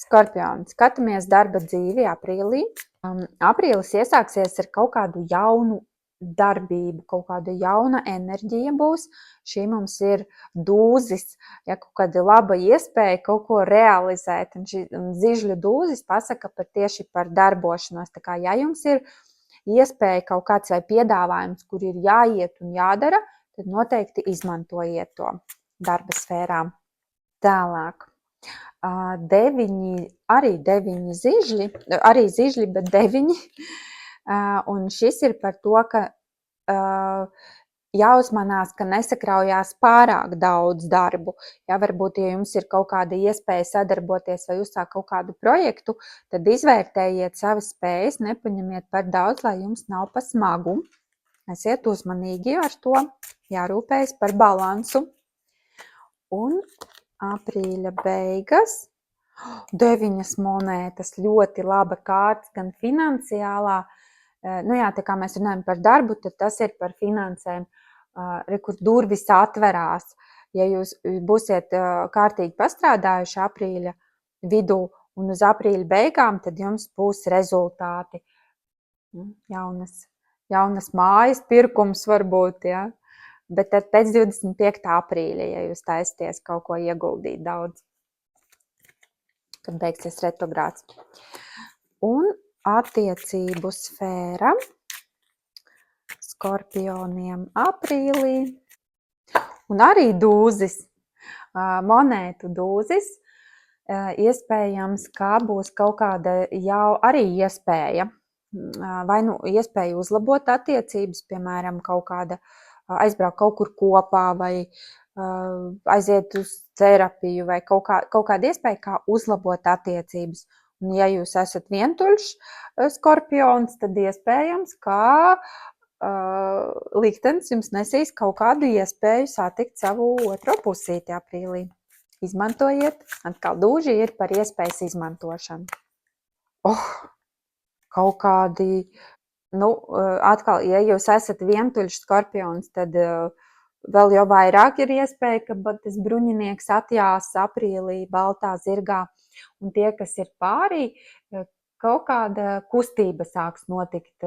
Skorpioni, skatāmies darba dzīvi aprīlī. Aprīlis iesāksies ar kaut kādu jaunu darbību, kaut kāda jauna enerģija būs. Šī mums ir dūzis, ja kaut kāda laba iespēja kaut ko realizēt. Un zižļu dūzis pasaka tieši par darbošanos. Tā kā, ja jums ir iespēja kaut kāds vai piedāvājums, kur ir jāiet un jādara, tad noteikti izmantojiet to darba sfērā. Tālāk. Deviņi zižļi, arī zižļi, bet 9. Un šis ir par to, ka jāuzmanās, ka nesakraujās pārāk daudz darbu. Ja varbūt, ja jums ir kaut kāda iespēja sadarboties vai uzsākt kaut kādu projektu, tad izvērtējiet savas spējas, nepaņemiet par daudz, lai jums nav pa smagu. Esiet uzmanīgi ar to, jārūpējas par balansu. Un aprīļa beigas, 9 monētas, ļoti laba kārta, gan finansiālā. Tā kā mēs runājam par darbu, tad tas ir par finansēm, kur durvis atverās. Ja jūs būsiet kārtīgi pastrādājuši aprīļa vidū un uz aprīļa beigām, tad jums būs rezultāti. Jaunas mājas pirkums varbūt, ja? Bet tad pēc 25. aprīļa, ja jūs taisties kaut ko ieguldīt daudz, kad beigsies retrogrāds. Un attiecību sfēra Skorpioniem aprīlī. Un arī dūzis, monētu dūzis. Iespējams, ka būs kaut kāda jau arī iespēja. Vai iespēja uzlabot attiecības, piemēram, kaut kāda aizbraukt kaut kur kopā vai aiziet uz terapiju vai kaut kāda iespēja, kā uzlabot attiecības. Un ja jūs esat vientuļš skorpions, tad iespējams, ka liktenis jums nesīs kaut kādu iespēju satikt savu otro pusīti aprīlī. Izmantojiet, atkal dūži ir par iespējas izmantošanu. Kaut kādi... atkal, ja jūs esat vientuļš skorpions, tad vēl jau vairāk ir iespēja, ka tas bruņinieks atjās aprīlī baltā zirgā. Un tie, kas ir pārī, kaut kāda kustība sāks notikt